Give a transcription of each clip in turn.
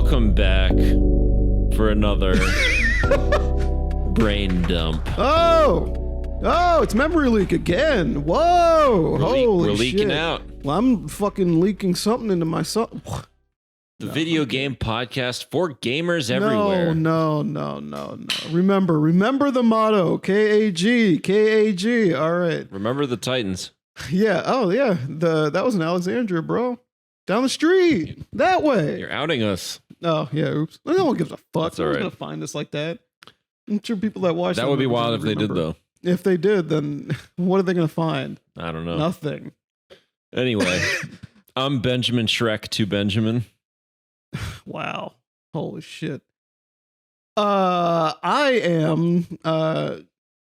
Welcome back for another brain dump. Oh, it's memory leak again. Whoa, We're holy leaking shit. out. Well, I'm fucking leaking something into my The video game podcast for gamers everywhere. No. Remember the motto. K-A-G. All right. Remember the Titans. Yeah. Oh, yeah. That was in Alexandria, bro. Down the street. That way. You're outing us. Oh, yeah. Oops. No one gives a fuck. That's all No one's right. going to find us like that. I'm sure people that watch That would be wild if they did, though. If they did, then what are they going to find? I don't know. Nothing. Anyway, I'm Benjamin Shrek to Benjamin. Wow. Holy shit. I am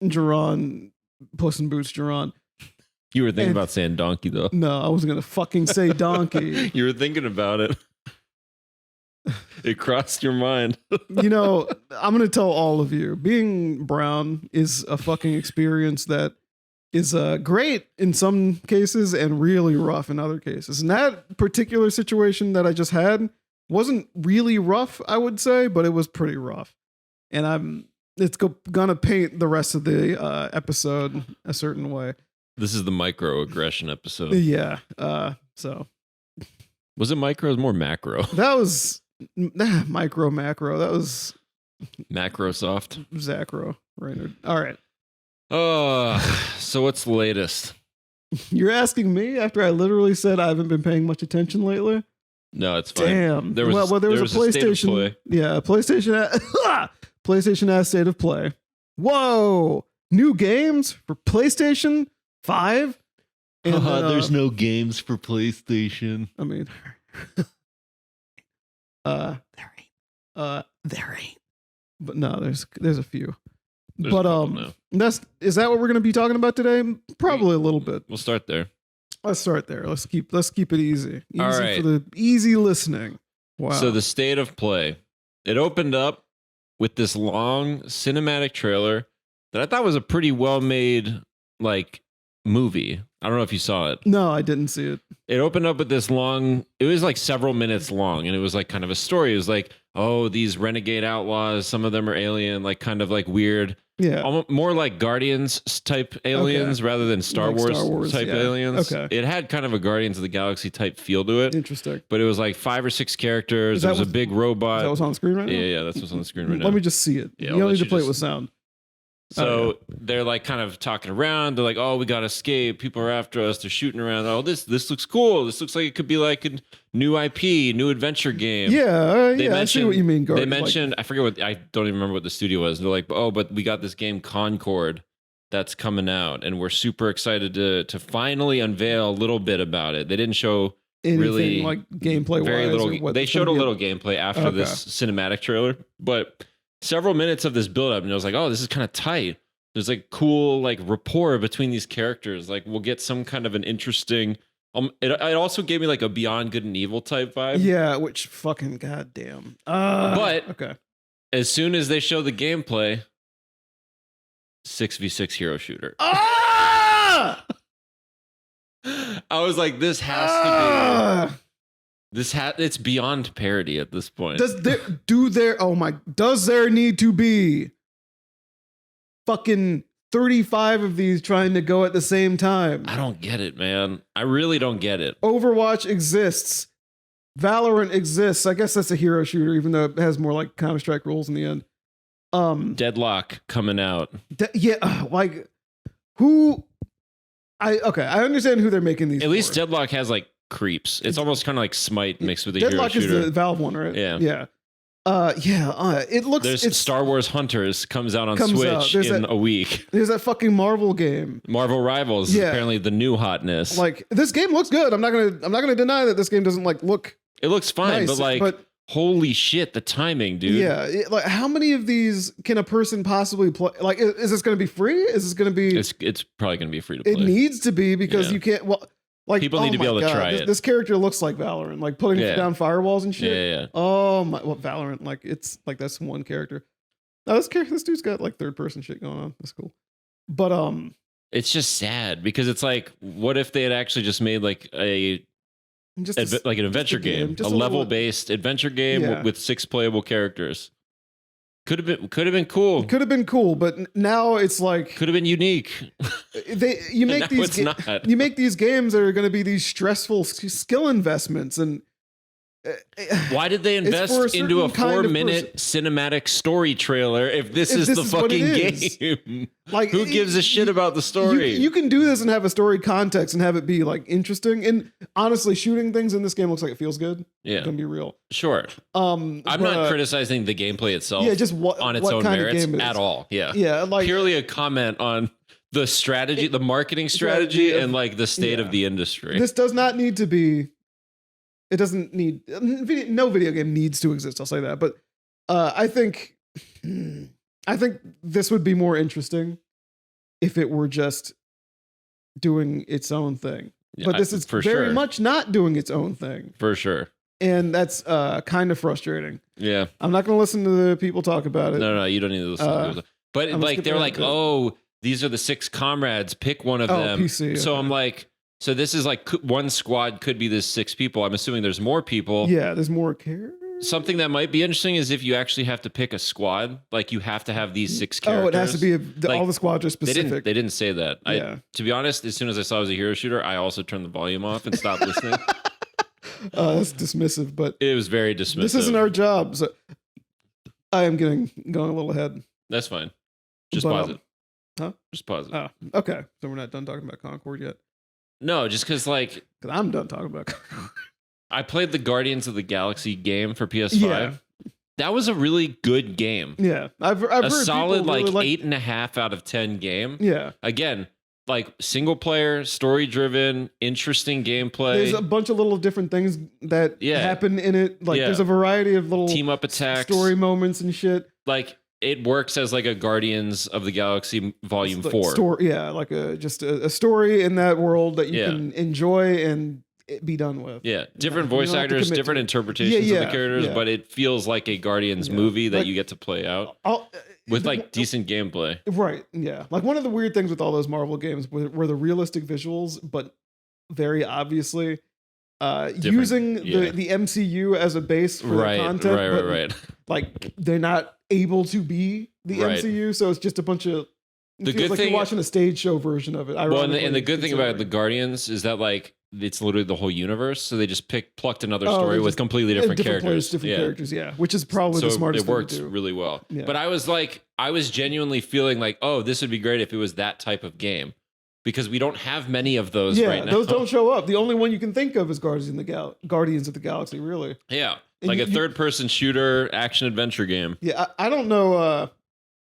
Geron, Puss in Boots Geron. You were thinking about saying donkey, though. No, I wasn't going to fucking say donkey. You were thinking about it. It crossed your mind. You know, I'm going to tell all of you, being brown is a fucking experience that is great in some cases and really rough in other cases. And that particular situation that I just had wasn't really rough, I would say, but it was pretty rough. And it's gonna paint the rest of the episode a certain way. This is the microaggression episode. Yeah. So Was it micro? It was more macro. that was macro. That was Macrosoft. Zacro. Raynard. All right. So what's the latest? You're asking me after I literally said I haven't been paying much attention lately? No, it's fine. Damn. There was well, there was a state of PlayStation. play. Yeah, PlayStation has State of Play. Whoa! New games for PlayStation 5? And then, There's no games for PlayStation. I mean, there ain't. But no, there's a few. There's but a couple now. is that what we're gonna be talking about today? Probably a little bit. We'll start there. Let's start there. Let's keep it easy. Easy All right. for the easy listening. Wow. So the State of Play. It opened up with this long cinematic trailer that I thought was a pretty well-made movie. I don't know if you saw it. No, I didn't see it. It opened up with this long, it was like several minutes long, and it was like kind of a story. It was like, oh, these renegade outlaws, some of them are alien, like kind of like weird. Yeah. More like Guardians type aliens rather than Star Wars type aliens. Okay. It had kind of a Guardians of the Galaxy type feel to it. Interesting. But it was like 5 or 6 characters. There was a big robot. Is that what's on the screen right now? Yeah, that's what's on the screen right now. Let me just see it. Yeah, you I'll don't let need to you play just- it with sound. So they're like kind of talking around. They're like, "Oh, we gotta escape. People are after us. They're shooting around. Oh, this looks cool. This looks like it could be like a new IP, new adventure game." Yeah, They I see what you mean, Guardians. They mentioned, I forget I don't even remember what the studio was. They're like, "Oh, but we got this game Concord that's coming out, and we're super excited to finally unveil a little bit about it." They didn't show anything really like gameplay very wise. little. They showed a little gameplay after Okay. this cinematic trailer, but several minutes of this build up, and I was like, "Oh, this is kind of tight." There's like cool like rapport between these characters. Like we'll get some kind of an interesting. It also gave me like a Beyond Good and Evil type vibe. Yeah, which fucking goddamn. But okay. As soon as they show the gameplay, 6v6 hero shooter. Ah! I was like, this has to be. It's beyond parody at this point. Does there need to be fucking 35 of these trying to go at the same time? I don't get it, man. I really don't get it. Overwatch exists. Valorant exists. I guess that's a hero shooter, even though it has more like Counter-Strike rules in the end. Deadlock coming out. Like who? I understand who they're making these. At least for. Deadlock has like creeps. It's almost kind of like Smite mixed with a Deadlock hero shooter. is the Valve one, right? Yeah. Yeah. It looks. There's Star Wars Hunters comes out on Comes Switch out. There's in that- a week. There's that fucking Marvel game. Marvel Rivals is Yeah. apparently the new hotness. Like this game looks good. I'm not gonna deny that this game doesn't like look. It looks fine, nice, but holy shit, the timing, dude. Yeah. Like how many of these can a person possibly play? Like, is this gonna be free? Is this gonna be? It's probably gonna be free to play. It needs to be because Yeah. you can't. Well, like People oh need to be my able to God, try this, it. This character looks like Valorant, like putting Yeah. down firewalls and shit. Yeah. Oh my! What Valorant? Like it's like that's one character. No, this dude's got like third person shit going on. That's cool. But It's just sad because it's like, what if they had actually just made like a Just like an adventure game, a level-based adventure game with 6 playable characters. Could have been cool. Could have been cool, but now it's like could have been unique. You make these games that are going to be these stressful skill investments, and why did they invest into a 4-minute cinematic story trailer if this is the fucking game? Like, who gives a shit about the story? You can do this and have a story context and have it be like interesting. And honestly, shooting things in this game looks like it feels good. Yeah, it's gonna be real. Sure. I'm not criticizing the gameplay itself. Yeah, just on its own merits at all. Yeah, yeah, like purely a comment on the strategy, the marketing strategy, and like the state of the industry. This does not need to be. It doesn't need no video game needs to exist. I'll say that, but I think this would be more interesting if it were just doing its own thing. Yeah, but this is very much not doing its own thing, for sure, and that's kind of frustrating. Yeah, I'm not going to listen to the people talk about it. No, you don't need to listen to it. But like they're like, oh, these are the 6 comrades. Pick one of them. PC, so I'm like. So this is like one squad could be this 6 people. I'm assuming there's more people. Yeah, there's more characters. Something that might be interesting is if you actually have to pick a squad, like you have to have these 6 characters. Oh, it has to be all the squads are specific. They didn't say that. Yeah. To be honest, as soon as I saw it was a hero shooter, I also turned the volume off and stopped listening. That's dismissive, but it was very dismissive. This isn't our job. So I am going a little ahead. That's fine. Just pause it. Huh? Just pause it. Oh, okay. So we're not done talking about Concord yet. No, just because I'm done talking about. I played the Guardians of the Galaxy game for PS5. Yeah. That was a really good game. Yeah, I've heard a solid really 8.5 out of 10 game. Yeah, again, like single player, story driven, interesting gameplay. There's a bunch of little different things that happen in it. Like there's a variety of little team up attacks, story moments, and shit. Like. It works as like a Guardians of the Galaxy Volume 4. Like a story in that world that you can enjoy and be done with. Yeah, different voice actors, different interpretations of the characters, but it feels like a Guardians movie that you get to play out with like decent gameplay. Right, yeah. Like one of the weird things with all those Marvel games were the realistic visuals, but very obviously using the MCU as a base for the content. Right. Like they're not able to be the MCU, so it's just a bunch of. The good thing you're watching a stage show version of it. Well, and the good thing about the Guardians is that like it's literally the whole universe, so they just plucked another story with completely different characters, characters, which is probably the smartest. It works thing to do. really well. Yeah. But I was genuinely feeling like, oh, this would be great if it was that type of game. Because we don't have many of those right now. Those don't show up. The only one you can think of is Guardians of the Galaxy, really. Yeah, like a third-person shooter action-adventure game. Yeah, I don't know.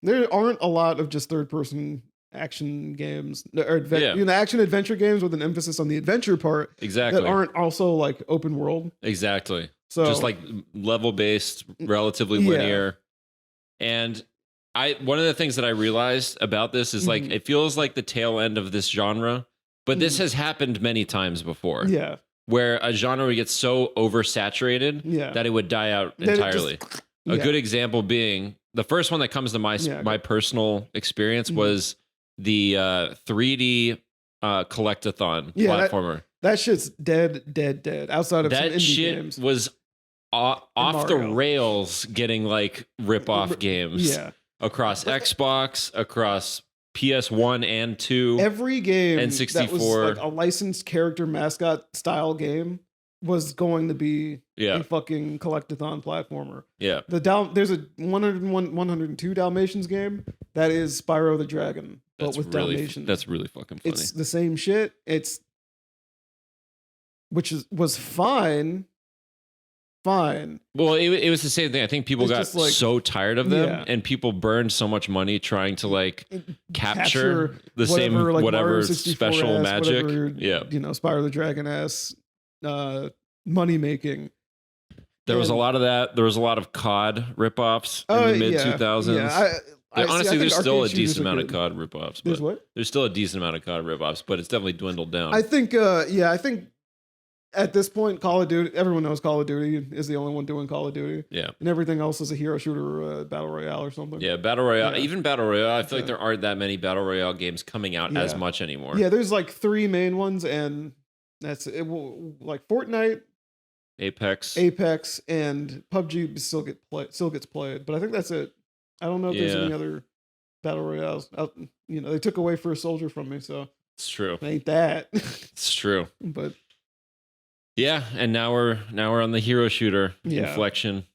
There aren't a lot of just third-person action games or action-adventure games with an emphasis on the adventure part. Exactly. That aren't also like open world. Exactly. So just like level-based, relatively linear, and. One of the things that I realized about this is like it feels like the tail end of this genre, but this has happened many times before. Yeah, where a genre would get so oversaturated that it would die out entirely. A good example being the first one that comes to my personal experience was the 3D collectathon platformer. That shit's dead. Outside of that some indie shit games. Was off the rails, getting like rip-off games. Yeah. Across Xbox, across PS1 and 2. Every game and 64. That was like a licensed character mascot style game was going to be a fucking collectathon platformer. Yeah. There's a 102 Dalmatians game that is Spyro the Dragon, but with Dalmatians. That's really fucking funny. It's the same shit. Was fine. Well, it was the same thing. I think people got so tired of them, and people burned so much money trying to like capture the same whatever special magic. Spyro the Dragon ass money making. There was a lot of that. There was a lot of COD ripoffs in the mid 2000s. Yeah, honestly, there's still a decent amount of COD ripoffs. There's what? There's still a decent amount of COD ripoffs, but it's definitely dwindled down. I think. I think. At this point, Call of Duty, everyone knows Call of Duty is the only one doing Call of Duty. Yeah. And everything else is a hero shooter or a battle royale or something. Yeah, battle royale. Yeah. Even battle royale, I feel like there aren't that many battle royale games coming out as much anymore. Yeah, there's like 3 main ones and That's it. Will, like Fortnite, Apex. Apex, and PUBG still gets played, but I think that's it. I don't know if there's any other battle royales. They took away First Soldier from me, so it's true. It ain't that. It's true. But yeah, and now we're on the hero shooter inflection.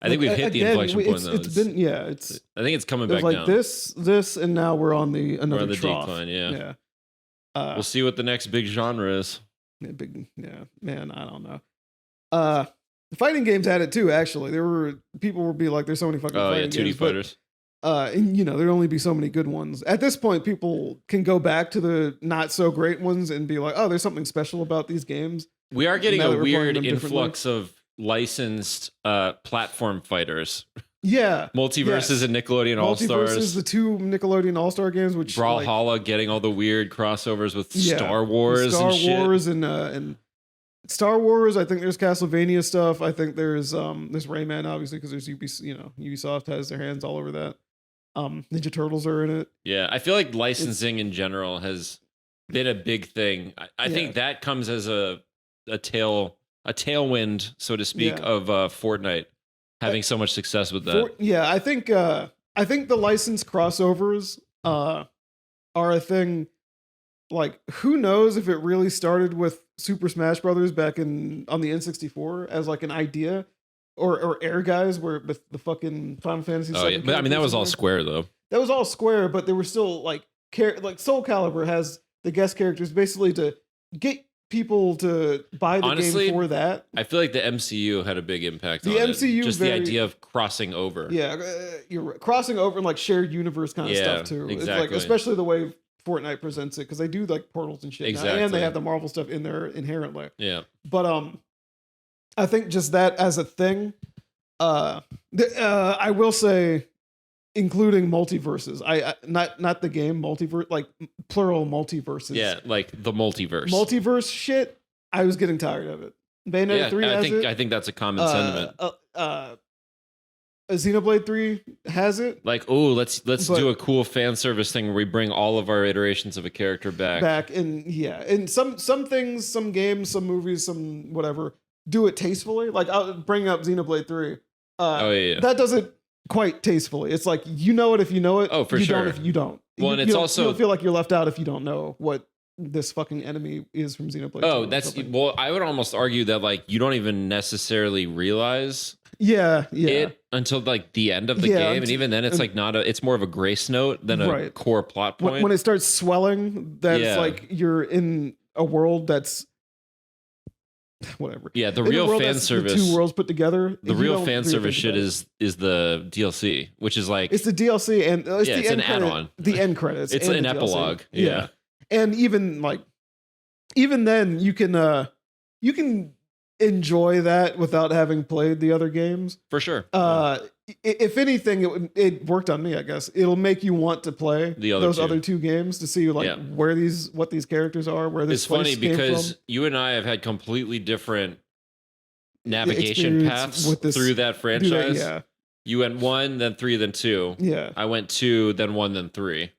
I think we've hit the inflection point though. I think it's coming back like down. This, and now we're on the trough. Decline. Yeah. We'll see what the next big genre is. Man, I don't know. The fighting games had it too. Actually, people would be like, "There's so many fucking fighting 2D games, fighters." And there'd only be so many good ones. At this point, people can go back to the not so great ones and be like, "Oh, there's something special about these games." We are getting a weird influx of licensed platform fighters. Yeah, Multiverses and Nickelodeon All Stars. Multiverses, the two Nickelodeon All Star games, which Brawlhalla getting all the weird crossovers with Star Wars, and Star Wars. I think there's Castlevania stuff. I think there's Rayman, obviously, because there's Ubisoft has their hands all over that. Ninja Turtles are in it. Yeah, I feel like licensing in general has been a big thing. I think that comes as a tailwind, so to speak, of Fortnite having so much success with that. I think the license crossovers are a thing. Like, who knows if it really started with Super Smash Brothers back on the N64 as like an idea, or Air Guys, where with the fucking Final Fantasy. Oh yeah, but I mean that was all Square though. That was all Square, but there were still like Soul Calibur has the guest characters basically to get people to buy the game for that. I feel like the MCU had a big impact on MCU, it. Just the idea of crossing over. Yeah, you're right. Crossing over and like shared universe kind of stuff too. Exactly. It's like, especially the way Fortnite presents it, because they do like portals and shit now, and they have the Marvel stuff in there inherently. Yeah. But I think just that as a thing, I will say, including multiverses. Not the game multiverse, like plural multiverses. Yeah, like the multiverse shit. I was getting tired of it. Bayonetta 3 has it. I think that's a common sentiment. Xenoblade 3 has it. Like, oh, let's do a cool fan service thing where we bring all of our iterations of a character back. And some things, some games, some movies, some whatever, do it tastefully. Like, I'll bring up Xenoblade 3. That does it quite tastefully. It's like, you know it if you know it. Oh, for you sure. Don't if you don't. Well, and you it's don't, also, you don't feel like you're left out if you don't know what this fucking enemy is from Xenoblade 2. Oh, that's, well, I would almost argue that like you don't even necessarily realize it until like the end of the game, and even then it's like it's more of a grace note than a core plot point. When it starts swelling, that's like you're in a world that's whatever. Yeah, the real fan service, the two worlds put together. The real fan service shit is the DLC, which is like, it's the DLC and it's an add-on. The end credits. It's an epilogue. Yeah. And even then you can enjoy that without having played the other games. For sure. If anything, it worked on me, I guess. It'll make you want to play those other two games to see what these characters are, where this. It's funny because you and I have had completely different navigation paths through that franchise. You went 1, then 3, then 2. Yeah. I went 2, then 1, then 3.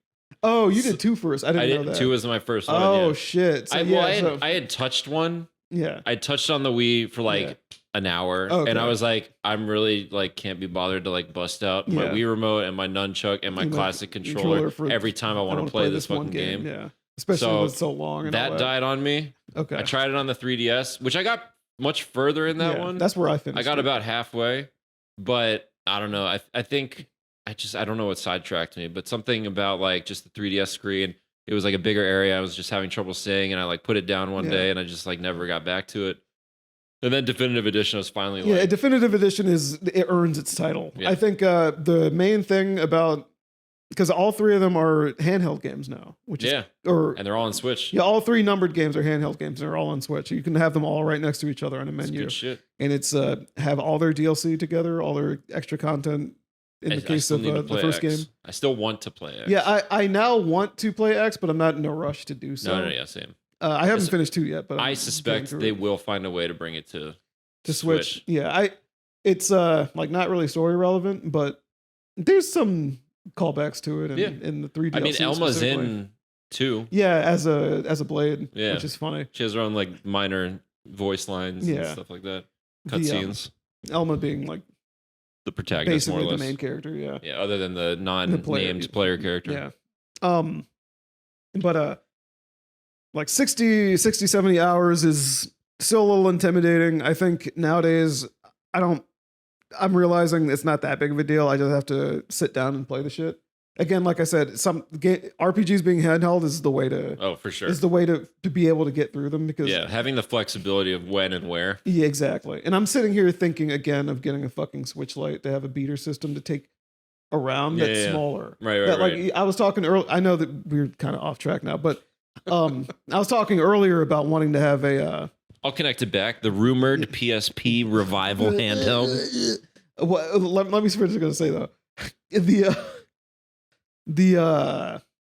Oh, you did 2 first. I didn't know that. 2 was my first one. Oh shit! So, I had touched 1. Yeah. I touched on the Wii for like an hour, and I was like, I'm really like can't be bothered to like bust out my Wii remote and my nunchuck and my classic controller every time I want to play this fucking game. Yeah. Especially when it's so long. And that died on me. Okay. I tried it on the 3DS, which I got much further in that one. That's where I finished. I got about halfway, but I don't know. I think I don't know what sidetracked me, but something about like just the 3DS screen. It was like a bigger area. I was just having trouble seeing, and I like put it down one day, and I just like never got back to it. And then Definitive Edition was finally like, Definitive Edition it earns its title. Yeah. I think the main thing about, because all 3 of them are handheld games now, which and they're all on Switch. Yeah, all 3 numbered games are handheld games. They're all on Switch. You can have them all right next to each other on a menu. Good shit. And it's have all their DLC together, all their extra content. In the case of the first game, I still want to play X. Yeah, I now want to play X, but I'm not in a rush to do so. No, same. I haven't finished 2 yet, but I suspect they will find a way to bring it to Switch. Yeah, it's like not really story relevant, but there's some callbacks to it in the 3D. I mean, Elma's in too. Yeah, as a blade, Yeah. which is funny. She has her own like minor voice lines and Yeah. stuff like that. The, Cutscenes. Elma being like The protagonist, more or basically less. the main character. Yeah. Yeah, other than the non-named player character. Yeah. But like 60, 70 hours is still a little intimidating. I think nowadays I'm realizing it's not that big of a deal. I just have to sit down and play the shit. Again, like I said, some RPGs being handheld is the way to. Oh, for sure. Is the way to be able to get through them because having the flexibility of when and where. Yeah, exactly. And I'm sitting here thinking again of getting a fucking Switch Lite to have a beater system to take around that's smaller. Right. Like I was talking earlier. I know that we're kind of off track now, but I was talking earlier about wanting to have a. I'll connect it back. The rumored PSP revival handheld. Let me see what I was going to say though.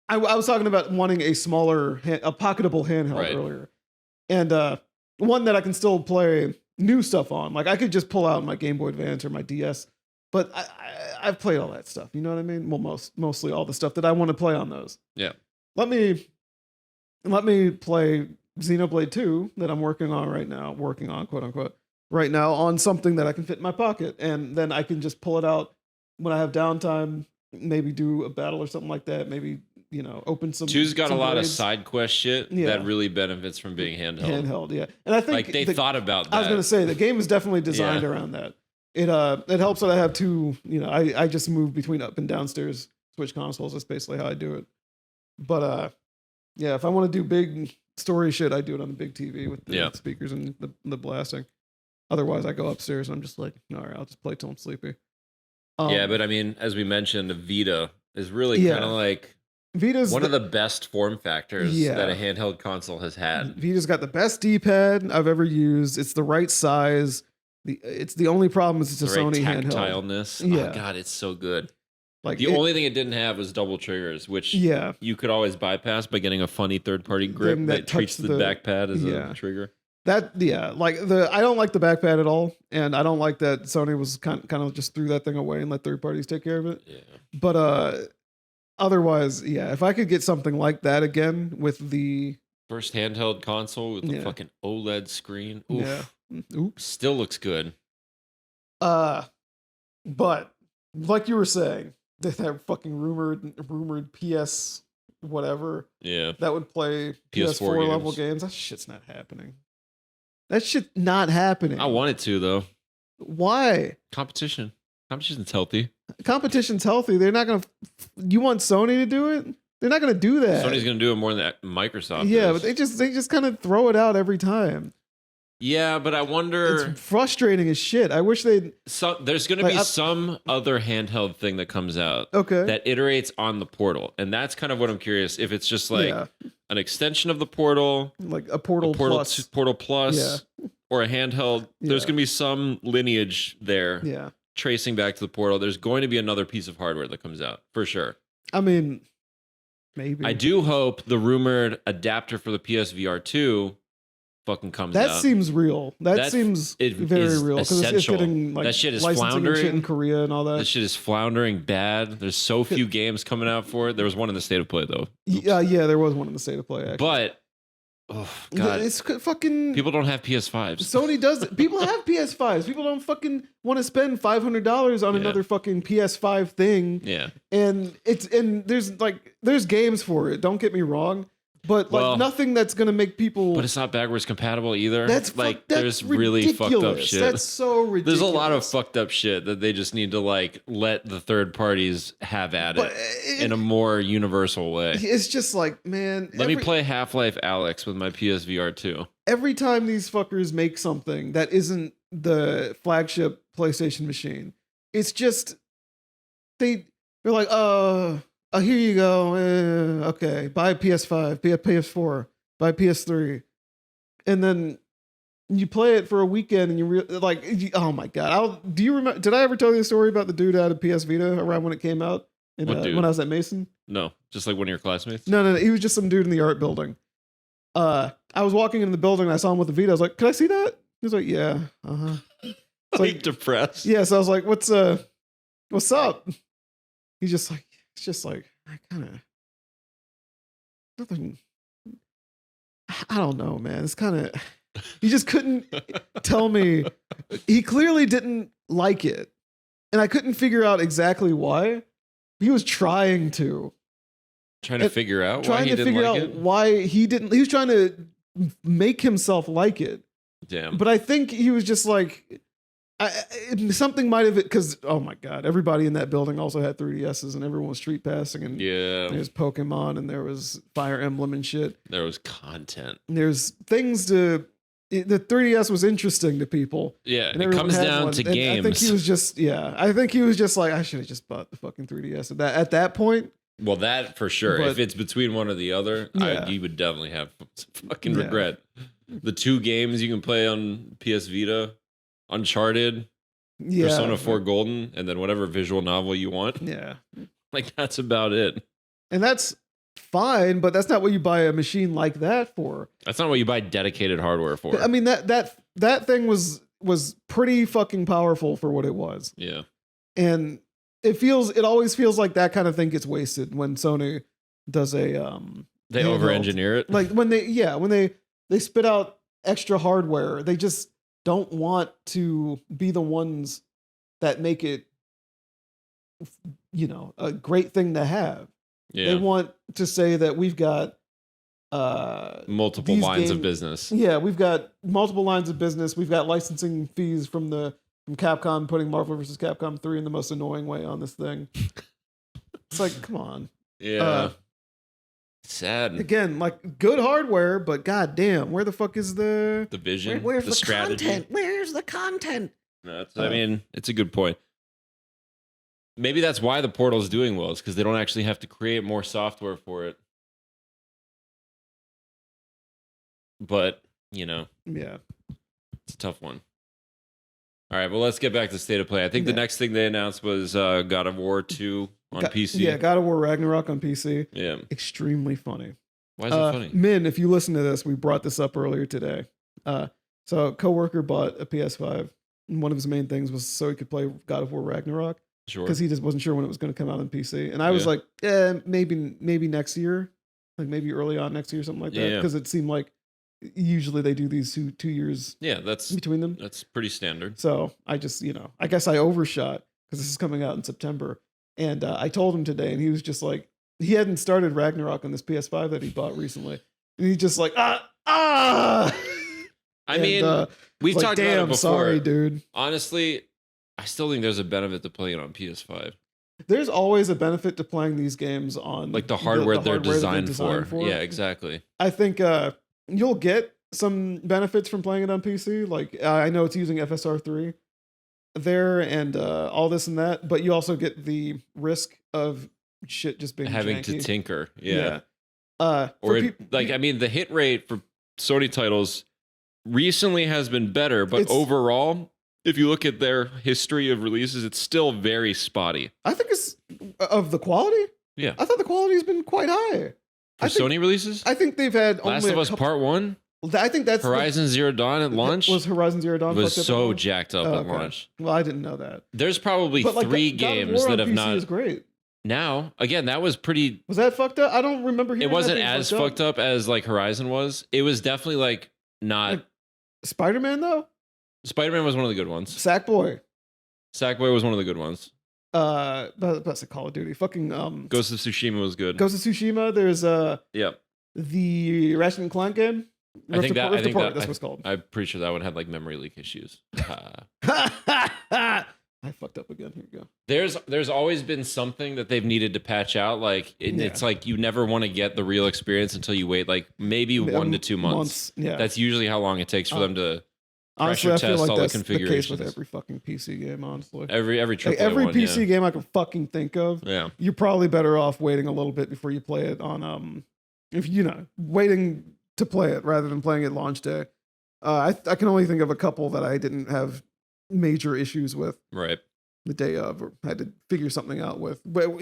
I was talking about wanting a smaller, a pocketable handheld earlier, and one that I can still play new stuff on. Like I could just pull out my Game Boy Advance or my DS, but I've played all that stuff. You know what I mean? Well, mostly all the stuff that I want to play on those. Yeah. Let me play Xenoblade 2 that I'm working on, quote unquote, right now on something that I can fit in my pocket, and then I can just pull it out when I have downtime. Maybe do a battle or something like that. Maybe open some. 2's got a lot raids. of side quest shit that really benefits from being handheld. Yeah, and I think like they thought about that. I was going to say the game is definitely designed around that. It helps that I have two. I just move between up and downstairs Switch consoles. That's basically how I do it. But yeah, if I want to do big story shit, I do it on the big TV with the speakers and the blasting. Otherwise, I go upstairs and I'm just like, all right, I'll just play till I'm sleepy. Yeah, but I mean, as we mentioned, the Vita is really kind of like Vita's one of the best form factors that a handheld console has had. Vita's got the best D-pad I've ever used. It's the right size. It's the only problem is it's a Sony handheld. Tactileness. Yeah. Oh god, it's so good. Like the only thing it didn't have was double triggers, which you could always bypass by getting a funny third-party grip that treats the back pad as a trigger. I don't like the back pad at all, and I don't like that Sony was kind of just threw that thing away and let third parties take care of it. Yeah. But otherwise, if I could get something like that again with the first handheld console with the fucking OLED screen, oops, still looks good. But like you were saying, that fucking rumored PS whatever, that would play PS4 level games. That shit's not happening. That shit's not happening. I want it to though. Why? Competition's healthy. Competition's healthy. They're not gonna. You want Sony to do it? They're not gonna do that. Sony's gonna do it more than Microsoft. Yeah, is. but they just kind of throw it out every time. Yeah, but I wonder. It's frustrating as shit. I wish they'd. There's going to be some other handheld thing that comes out that iterates on the Portal. And that's kind of what I'm curious if it's just like an extension of the Portal. Like a Portal Plus. Portal Plus or a handheld. There's going to be some lineage there tracing back to the Portal. There's going to be another piece of hardware that comes out for sure. I mean, maybe. I do hope the rumored adapter for the PSVR 2 fucking comes out. That seems real. That seems very real because it's getting like that shit is floundering shit in Korea and all that. That shit is floundering bad. There's so few games coming out for it. There was one in the State of Play though. Oops. Yeah, there was one in the State of Play actually. But god, it's fucking. People don't have PS5s. Sony does it. People have PS5s. People don't fucking want to spend $500 on another fucking PS5 thing. Yeah, and there's games for it. Don't get me wrong. But nothing that's gonna make people. But it's not backwards compatible either. That's there's really fucked up shit. That's so ridiculous. There's a lot of fucked up shit that they just need to let the third parties have at it in a more universal way. It's just like, man. Let me play Half-Life Alyx with my PSVR 2. Every time these fuckers make something that isn't the flagship PlayStation machine, it's just they're like, oh, here you go. Okay, buy PS5, PS4, buy PS3, and then you play it for a weekend, and oh my god! Do you remember? Did I ever tell you the story about the dude out of PS Vita around when it came out? When I was at Mason? No, just like one of your classmates. No. He was just some dude in the art building. I was walking in the building, and I saw him with the Vita. I was like, "Can I see that?" He was like, "Yeah." Like depressed. Yeah, so I was like, "What's up?" He's just like. It's just like I kind of nothing. I don't know, man. It's kind of he just couldn't tell me. He clearly didn't like it, and I couldn't figure out exactly why. He was trying to figure out why he didn't like it. Why he didn't. He was trying to make himself like it. Damn. But I think he was just like. Something might have it because oh my god, everybody in that building also had 3DSs and everyone was street passing and yeah, there's Pokemon and there was Fire Emblem and shit. There was content. And there's things to the 3DS was interesting to people. Yeah, it comes down to games. I think he was just like I should have just bought the fucking 3DS at that point. Well, that for sure. But, if it's between one or the other, you would definitely have some fucking regret. The 2 games you can play on PS Vita. Uncharted, Persona 4 Golden, and then whatever visual novel you want. Yeah. Like, that's about it. And that's fine, but that's not what you buy a machine like that for. That's not what you buy dedicated hardware for. I mean, that thing was pretty fucking powerful for what it was. Yeah. And it always feels like that kind of thing gets wasted when Sony does a they over-engineer it. Like when they spit out extra hardware, they just don't want to be the ones that make it, a great thing to have. Yeah. They want to say that we've got multiple lines of business. Yeah, we've got multiple lines of business. We've got licensing fees from Capcom putting Marvel vs. Capcom 3 in the most annoying way on this thing. It's like, come on. Yeah. Sad. Again, like good hardware, but goddamn, where the fuck is the vision? Where's the strategy? Content? Where's the content? No, I mean, it's a good point. Maybe that's why the Portal's doing well, is because they don't actually have to create more software for it. But, yeah, it's a tough one. All right, well, let's get back to State of Play. I think the next thing they announced was God of War 2 on PC. Yeah, God of War Ragnarok on PC. Yeah. Extremely funny. Why is it funny? Min, if you listen to this, we brought this up earlier today. So a coworker bought a PS5, and one of his main things was so he could play God of War Ragnarok. Sure. Because he just wasn't sure when it was going to come out on PC. And I was like, maybe next year. Like maybe early on next year, something like that. Because it seemed like usually they do these 2 years between them. That's pretty standard. So I just, I guess I overshot because this is coming out in September. And I told him today, and he was just like, he hadn't started Ragnarok on this PS5 that he bought recently. And he's just like, I mean, we've talked about it before. Sorry, dude. Honestly, I still think there's a benefit to playing it on PS5. There's always a benefit to playing these games on like the hardware, they're designed for. Yeah, exactly. I think you'll get some benefits from playing it on PC. Like I know it's using FSR3 there and all this and that, but you also get the risk of shit just being having janky. To tinker. Yeah. I mean, the hit rate for Sony titles recently has been better, but overall, if you look at their history of releases, it's still very spotty. I think it's of the quality. Yeah, I thought the quality has been quite high for Sony releases. I think they've had Last of Us Part 1. I think that's Horizon Zero Dawn at launch. Was Horizon Zero Dawn was so jacked up at launch? Well, I didn't know that. There's probably 3 games that have not. Is great. Now, again, that was pretty. Was that fucked up? I don't remember. It wasn't as fucked up as like Horizon was. It was definitely like not. Like, Spider-Man though. Spider-Man was one of the good ones. Sackboy was one of the good ones. That's a Call of Duty. Fucking Ghost of Tsushima was good. Ghost of Tsushima. There's the Ratchet and Clank game. I think that's what it's called. I'm pretty sure that one had like memory leak issues. I fucked up again. Here we go. There's always been something that they've needed to patch out. Like it's like you never want to get the real experience until you wait like maybe 1 to 2 months. Yeah, that's usually how long it takes for them to honestly, pressure test all the that's configurations. The case with every fucking PC game. Honestly, every like every PC game I can fucking think of. Yeah, you're probably better off waiting a little bit before you play it on if waiting to play it rather than playing it launch day. I can only think of a couple that I didn't have major issues with right the day of, or had to figure something out with. But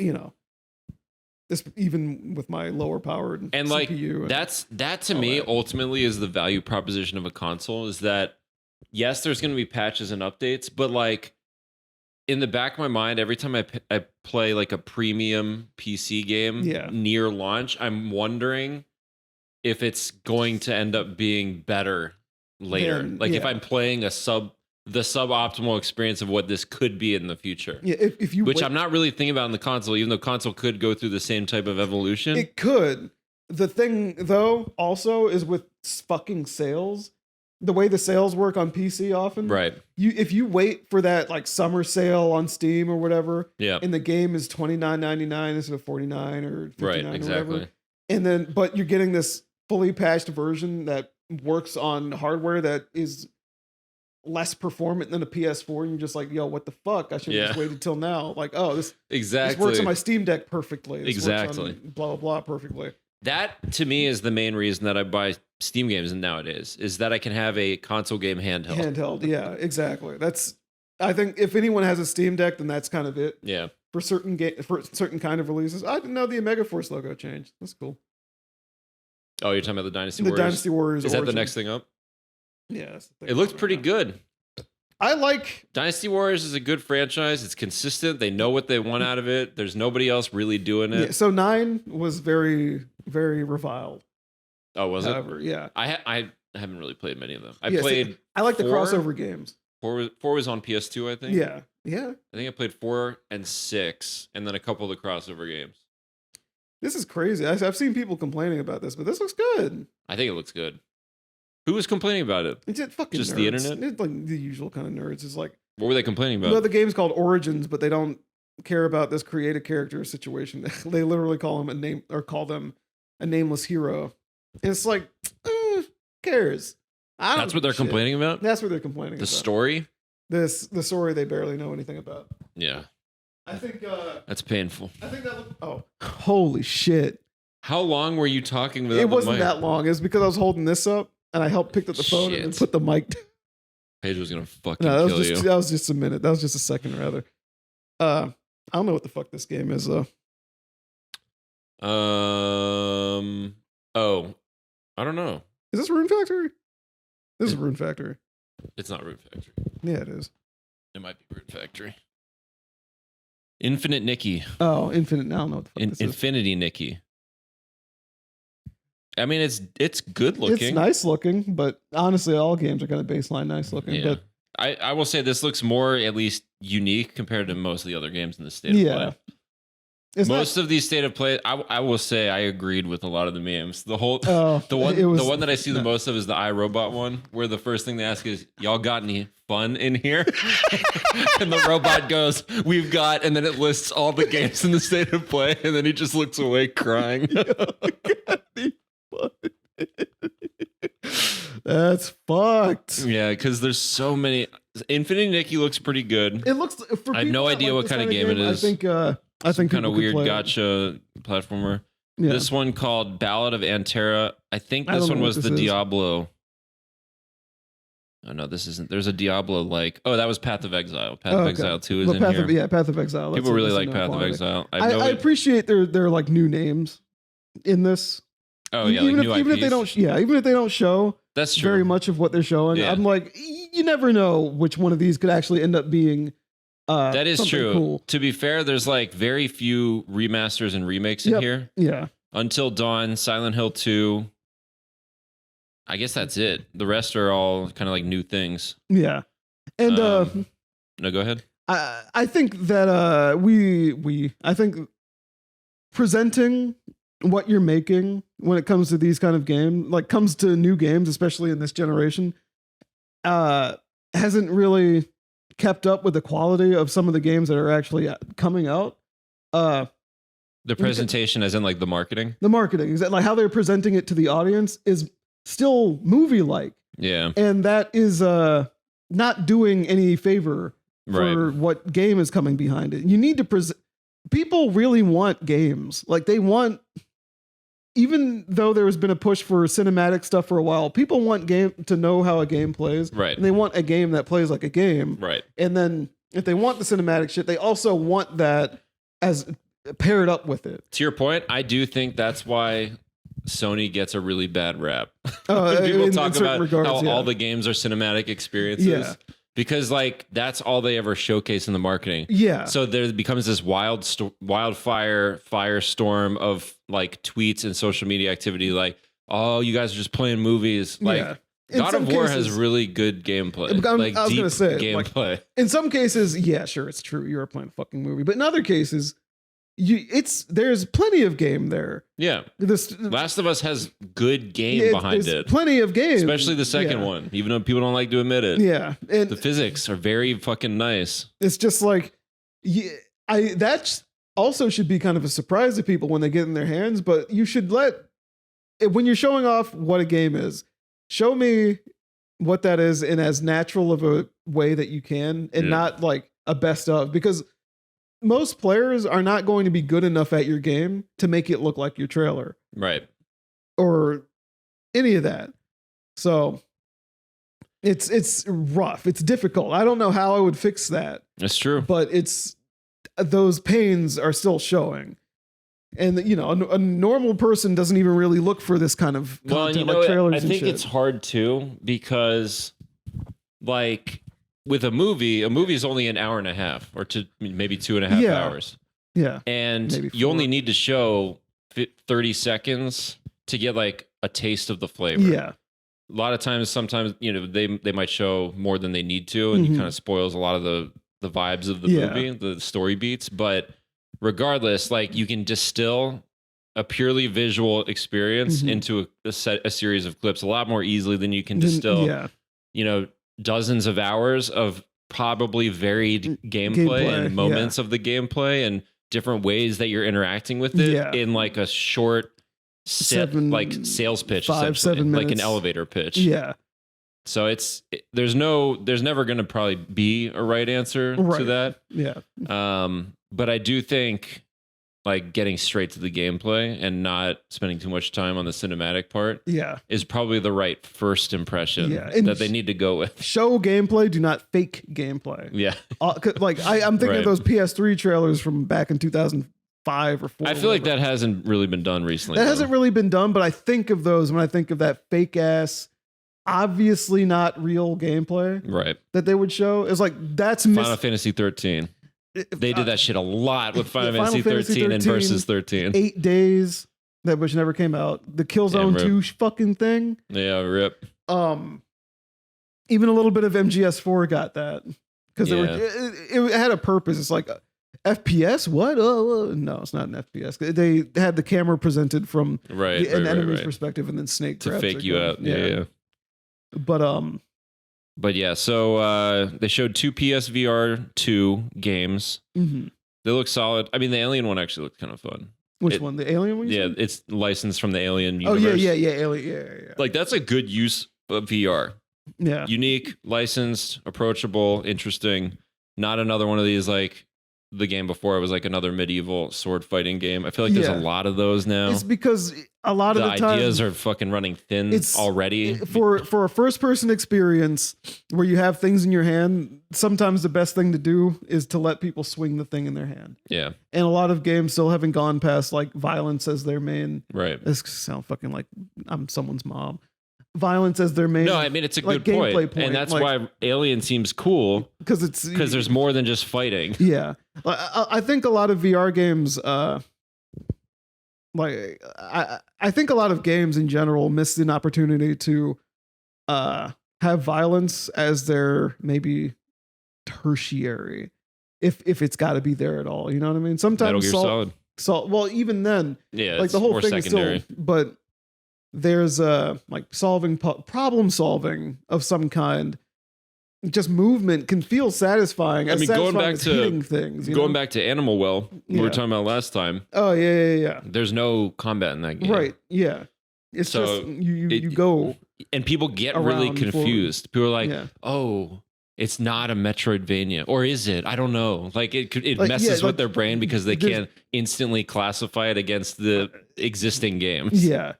this even with my lower powered and CPU like and that to me ultimately is the value proposition of a console. Is that yes, there's going to be patches and updates, but like in the back of my mind, every time I play like a premium PC game near launch, I'm wondering if it's going to end up being better later. If I'm playing the suboptimal experience of what this could be in the future. Yeah, if you which I'm not really thinking about in the console, even though console could go through the same type of evolution. It could. The thing though also is with fucking sales, the way the sales work on PC often. Right. If you wait for that like summer sale on Steam or whatever, and the game is $29.99 instead of $49 or $59 right, exactly. or whatever. And then but you're getting this fully patched version that works on hardware that is less performant than a PS4, and you're just like, yo, what the fuck? I should have just waited till now. Like, oh, this works on my Steam Deck perfectly. This works on blah blah blah perfectly. That to me is the main reason that I buy Steam games nowadays, is that I can have a console game handheld. Yeah, exactly. I think if anyone has a Steam Deck, then that's kind of it. Yeah. For certain kind of releases. I didn't know the Omega Force logo changed. That's cool. Oh, you're talking about the Dynasty Warriors? The Dynasty Warriors. Is that the next thing up? Yeah. It looks pretty good. I like Dynasty Warriors is a good franchise. It's consistent. They know what they want out of it. There's nobody else really doing it. Yeah, so 9 was very, very reviled. Oh, was it? Yeah. I haven't really played many of them. I like the crossover games. 4 was on PS2, I think. Yeah. I think I played 4 and 6, and then a couple of the crossover games. This is crazy. I've seen people complaining about this, but this looks good. I think it looks good. Who was complaining about it? It's just the internet? It's like the usual kind of nerds. It's like, what were they complaining about? No, the game's called Origins, but they don't care about this create a character situation. They literally call him a nameless hero. And it's like, who cares? That's what they're complaining about? That's what they're complaining about. The story? The story they barely know anything about. Yeah. I think that's painful. I think that holy shit. How long were you talking without It wasn't that long. It was because I was holding this up and I helped pick up the phone and put the mic down. Paige was gonna fucking kill you. That was just a minute. That was just a second rather. I don't know what the fuck this game is though. I don't know. Is this Rune Factory? This is Rune Factory. It's not Rune Factory. Yeah, it is. It might be Rune Factory. Infinite Nikki. Oh, Infinite. I don't know what the fuck this Infinity Nikki. I mean, it's good looking. It's nice looking, but honestly, all games are kind of baseline nice looking. Yeah. But I will say this looks more at least unique compared to most of the other games in the State of Play. Most of these State of Play, I will say I agreed with a lot of the memes. The one that I see the most of is the iRobot one, where the first thing they ask is, "Y'all got any fun in here?" And the robot goes, "We've got," and then it lists all the games in the State of Play, and then he just looks away crying. That's fucked. Yeah, because there's so many. Infinity Nikki looks pretty good. It looks. I have no idea what kind of game it is. I think kind of weird gotcha platformer. Yeah. This one called Ballad of Antera. I think this one was the Diablo. Oh no, this isn't. There's a Diablo like. Oh, that was Path of Exile. Path of Exile 2 is in here. Path of Exile. People really like Path of Exile. I appreciate their like new names in this. Oh yeah, even if they don't. Yeah, even if they don't show. That's true. Very much of what they're showing. Yeah. I'm like, you never know which one of these could actually end up being. That is true. Cool. To be fair, there's like very few remasters and remakes in here. Yeah. Until Dawn, Silent Hill 2. I guess that's it. The rest are all kind of like new things. Yeah. And no, go ahead. I think that I think presenting what you're making when it comes to these kind of games, like comes to new games, especially in this generation, hasn't really kept up with the quality of some of the games that are actually coming out. The presentation, as in like the marketing? The marketing, is that like how they're presenting it to the audience is still movie-like. Yeah. And that is not doing any favor for what game is coming behind it. You need to present. People really want games. Like they want, even though there has been a push for cinematic stuff for a while, people want to know how a game plays. Right. And they want a game that plays like a game. Right. And then if they want the cinematic shit, they also want that as paired up with it. To your point, I do think that's why Sony gets a really bad rap. People talk about how all the games are cinematic experiences. Yeah. because like that's all they ever showcase in the marketing. Yeah. So there becomes this wildfire firestorm of like tweets and social media activity. Like, oh, you guys are just playing movies. Like, Yeah. God of War has really good gameplay. Like I was deep gonna say, gameplay. like, in some cases, yeah, sure, it's true. You're playing a fucking movie, but in other cases, there's plenty of game there. Yeah. This Last of Us has good game behind it. Plenty of games, Especially the second one, even though people don't like to admit it. Yeah, and the physics are very fucking nice. It's just like, that also should be kind of a surprise to people when they get in their hands. But you should when you're showing off what a game is, show me what that is in as natural of a way that you can, and not like a best of, because most players are not going to be good enough at your game to make it look like your trailer. Right. Or any of that. So it's rough. It's difficult. I don't know how I would fix that. That's true. But those pains are still showing. And you know, a normal person doesn't even really look for this kind of content, like trailers. I think it's hard too, because like with a movie is only an hour and a half, or maybe 2.5 hours. Yeah. And you only need to show 30 seconds to get like a taste of the flavor. Yeah. A lot of times, sometimes, you know, they might show more than they need to, and it kind of spoils a lot of the vibes of the movie, the story beats. But regardless, like, you can distill a purely visual experience into a series of clips a lot more easily than you can distill, you know, dozens of hours of probably varied gameplay and moments of the gameplay and different ways that you're interacting with it in like a short like sales pitch, 5-7 minutes, like an elevator pitch. Yeah. So there's never going to probably be a right answer to that. Yeah. But I do think like getting straight to the gameplay and not spending too much time on the cinematic part is probably the right first impression that they need to go with. Show gameplay, do not fake gameplay. Yeah. Like I'm thinking of those PS3 trailers from back in 2005 or 4. I feel like that hasn't really been done recently. That hasn't really been done, but I think of those when I think of that fake ass, obviously not real gameplay that they would show. It's like, that's Final Fantasy 13. They did that shit a lot with Final Fantasy 13 and Versus 13. 8 Days, which never came out. The Killzone 2 fucking thing. Yeah, rip. Even a little bit of MGS4 got that, because it had a purpose. It's like, FPS? What? No, it's not an FPS. They had the camera presented from an enemy's perspective, and then Snake to fake you out. Yeah. But yeah, so they showed 2 PSVR 2 games. They look solid. I mean, the Alien one actually looked kind of fun. Which one? The Alien one? Yeah, it's licensed from the Alien universe. Oh, yeah, Alien. Yeah. Like, that's a good use of VR. Yeah. Unique, licensed, approachable, interesting. Not another one of these, like, the game before it was like another medieval sword fighting game. I feel like there's a lot of those now. It's because a lot of the time ideas are fucking running thin already. For a first person experience where you have things in your hand, sometimes the best thing to do is to let people swing the thing in their hand. Yeah. And a lot of games still haven't gone past like violence as their main. Right. This sounds fucking like I'm someone's mom. Violence as their main. No, I mean, it's a good point. And that's why Alien seems cool, because there's more than just fighting. Yeah. I think a lot of VR games, I think a lot of games in general miss an opportunity to have violence as their maybe tertiary, if it's got to be there at all. You know what I mean? Sometimes Solid. Well, even then, like the whole thing secondary. Is still, but there's like problem solving of some kind. Just movement can feel satisfying. I mean, going back to hitting things, back to Animal Well, we were talking about last time. Oh yeah. There's no combat in that game, right? Yeah, it's so just you go, and people get really confused. People are like, "Oh, it's not a Metroidvania, or is it? I don't know." Like it messes with their brain because they can't instantly classify it against the existing games. Yeah,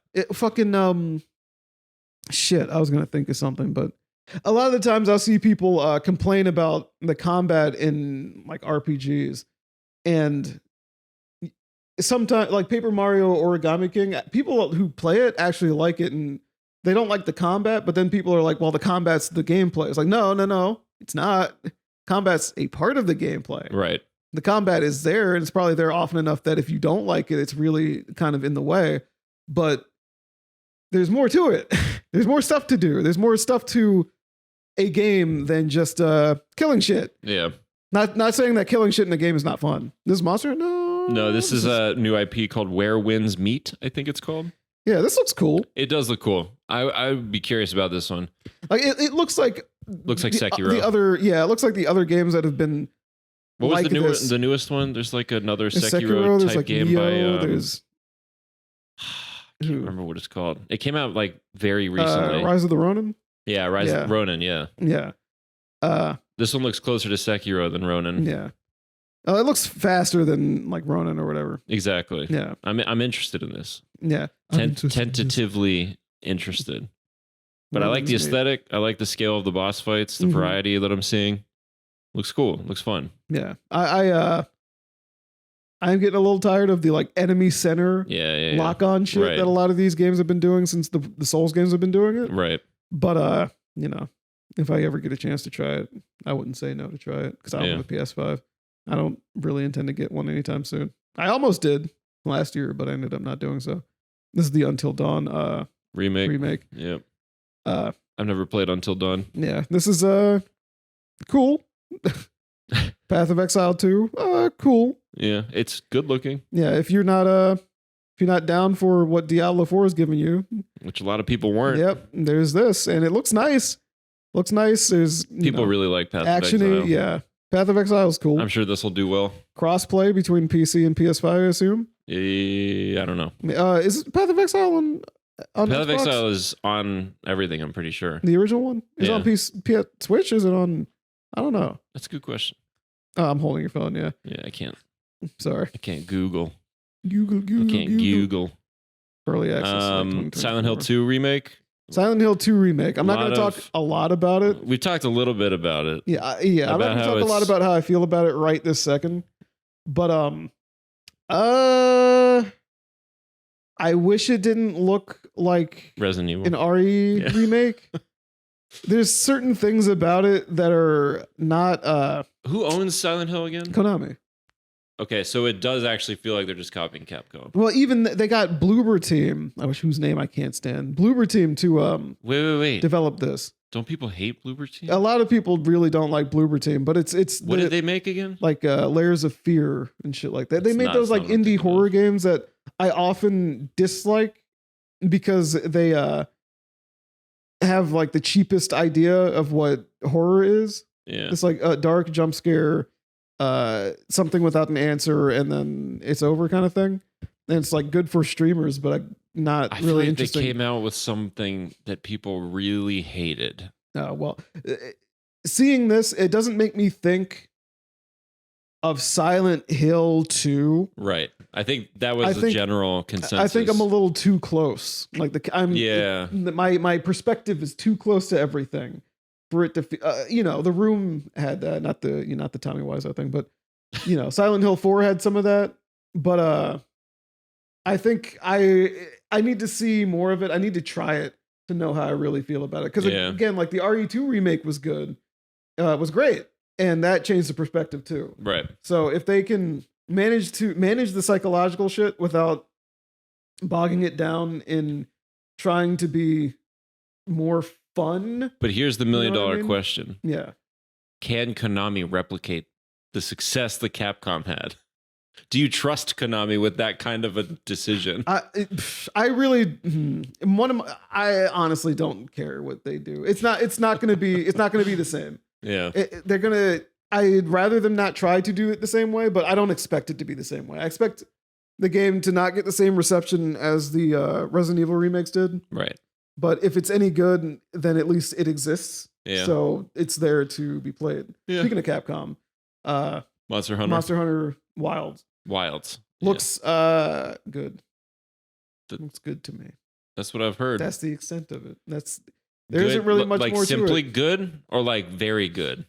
shit. I was gonna think of something, but. A lot of the times I'll see people complain about the combat in like RPGs, and sometimes like Paper Mario Origami King, people who play it actually like it, and they don't like the combat, but then people are like, well, the combat's the gameplay. It's like, no. It's not. Combat's a part of the gameplay. Right. The combat is there, and it's probably there often enough that if you don't like it, it's really kind of in the way. But there's more to it. There's more stuff to do. There's more stuff to a game than just killing shit. Yeah. Not saying that killing shit in a game is not fun. This is Monster? No, this is a new IP called Where Winds Meet, I think it's called. Yeah, this looks cool. It does look cool. I would be curious about this one. Like it looks like Sekiro. It looks like the other games that have been. What was like the newest one? There's like another there's Sekiro there's type like game Neo, by. there's I can't remember what it's called. It came out like very recently. Rise of the Ronin. Yeah, Rise of Ronin. Yeah. Yeah. This one looks closer to Sekiro than Ronin. Yeah. It looks faster than like Ronin or whatever. Exactly. Yeah. I'm interested in this. Yeah. Tentatively interested. But I like the aesthetic. I like the scale of the boss fights, the variety that I'm seeing. Looks cool. Looks fun. Yeah. I'm getting a little tired of the like enemy center lock on shit that a lot of these games have been doing since the Souls games have been doing it. Right. But if I ever get a chance to try it, I wouldn't say no to try it because I don't have a PS5. I don't really intend to get one anytime soon. I almost did last year, but I ended up not doing so. This is the Until Dawn remake. Yep. I've never played Until Dawn. Yeah, this is cool. Path of Exile 2, cool. Yeah, it's good looking. Yeah, if you're not down for what Diablo 4 is giving you, which a lot of people weren't. Yep, there's this, and it looks nice. Looks nice. There's people really like Path of Exile. Yeah, Path of Exile is cool. I'm sure this will do well. Crossplay between PC and PS5, I assume. I don't know. Is Path of Exile on Path Xbox? of Exile is on everything, I'm pretty sure. The original one? Is it on PS Switch? Is it on... I don't know. That's a good question. Oh, I'm holding your phone, yeah. Yeah, I can't. Sorry. I can't Google. Google. I can't Google. Early access. Silent Hill 2 remake. Silent Hill 2 remake. I'm not going to talk a lot about it. We've talked a little bit about it. Yeah. I'm not going to talk a lot about how I feel about it right this second. But I wish it didn't look like Resident Evil. An RE remake. There's certain things about it that are not Who owns Silent Hill again? Konami. Okay, so it does actually feel like they're just copying Capcom. Well, even they got Bloober Team, whose name I can't stand. Bloober Team to wait. develop this. Don't people hate Bloober Team? A lot of people really don't like Bloober Team, but it's what did they make again? Like Layers of Fear and shit like that. They made those like indie horror games that I often dislike because they have like the cheapest idea of what horror is. Yeah. It's like a dark jump scare, something without an answer, and then it's over kind of thing. And it's like good for streamers, but not really like interesting. They came out with something that people really hated. Well, seeing this, it doesn't make me think of Silent Hill 2. Right. I think that was the general consensus. I think I'm a little too close. Like my perspective is too close to everything for it to the Room had that, not the Tommy Wiseau thing, but Silent Hill 4 had some of that, but I think I need to see more of it. I need to try it to know how I really feel about it. Because again, like the RE2 remake was good, was great, and that changed the perspective too. Right. So if they can manage the psychological shit without bogging it down in trying to be more fun. But here's the $1 million question. Yeah. Can Konami replicate the success that Capcom had? Do you trust Konami with that kind of a decision? I honestly don't care what they do. It's not going to be the same. Yeah. I'd rather them not try to do it the same way, but I don't expect it to be the same way. I expect the game to not get the same reception as the Resident Evil remakes did. Right. But if it's any good, then at least it exists. Yeah. So it's there to be played. Yeah. Speaking of Capcom, Monster Hunter Wilds looks good. Looks good to me. That's what I've heard. That's the extent of it. There isn't really much like more to it. Simply good or like very good.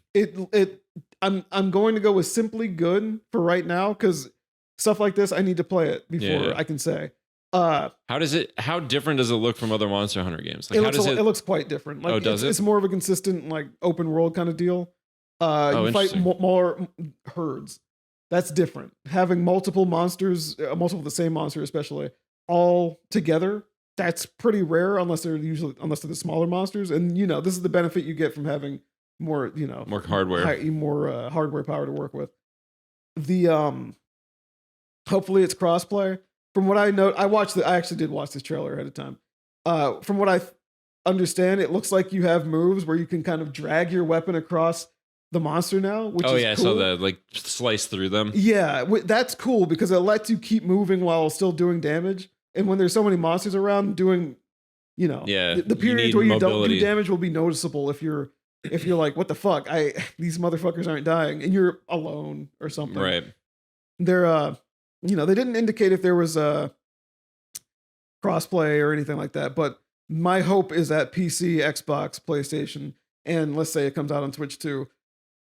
I'm going to go with simply good for right now because stuff like this I need to play it before I can say. How different does it look from other Monster Hunter games? Like it looks quite different. Like does it? It's more of a consistent like open world kind of deal. You fight interesting. more herds. That's different. Having multiple monsters, multiple of the same monster, especially all together, that's pretty rare unless they're the smaller monsters. And this is the benefit you get from having more, More hardware. more hardware power to work with. The hopefully it's crossplay. From what I know, I actually did watch this trailer ahead of time. From what I understand, it looks like you have moves where you can kind of drag your weapon across the monster now, which is cool. I saw that, like, slice through them. Yeah, that's cool because it lets you keep moving while still doing damage. And when there's so many monsters around doing, the periods where you don't do damage will be noticeable if you're like, what the fuck? These motherfuckers aren't dying and you're alone or something. Right. They're they didn't indicate if there was a crossplay or anything like that, but my hope is that PC, Xbox, PlayStation, and let's say it comes out on Switch too,